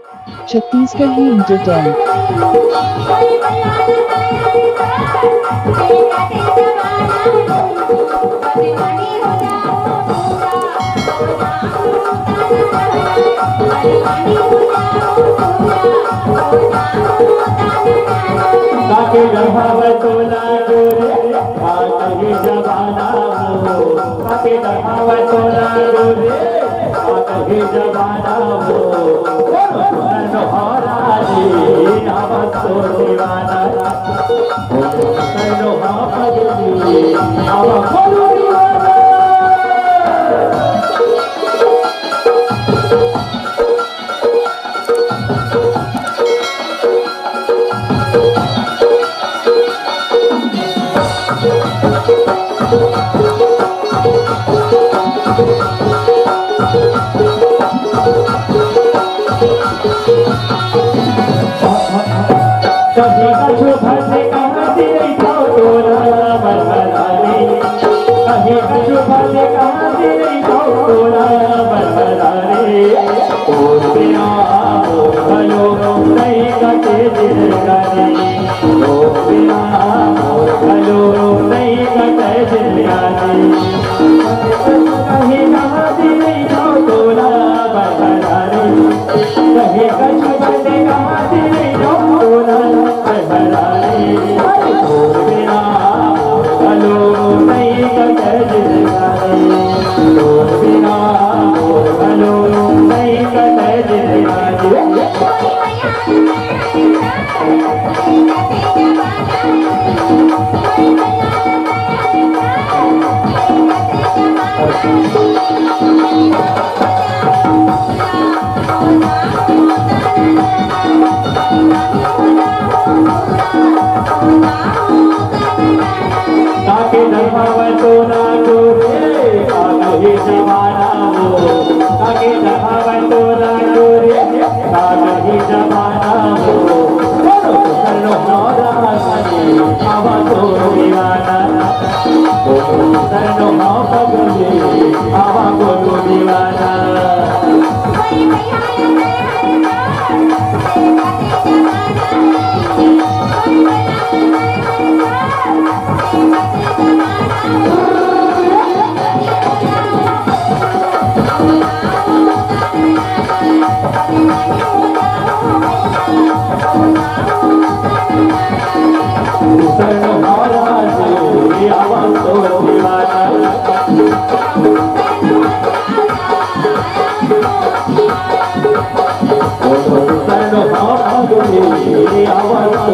छत्तीसगढ़ ही entertain. ताके दबाव तोला गोरे आके जबाना हो ताके दबाव तोला गोरे आके जबाना हो नोहरा जी अब तो दीवाना नोहरा जी अब तो दीवाना कभी कछु भसे कहती तो तोरा बरबरानी कभी कछु भसे कहती तो तोरा बरबरानी ओ पिया ओ भलो नहीं कटे दिल करे ओ पिया ओ भलो नहीं कटे दिल करे कहीं कहती तो तोरा बरबरानी कहीं कछु भसे कहती तो तोरा ताके दबाव तो ना गोरे आगे जमाना हो ताके दबाव तो ना गोरे आगे जमाना हो चलो नौरा सनी आवा तो दीवाना चलो हाँ पगले आवा को दीवाना आवाज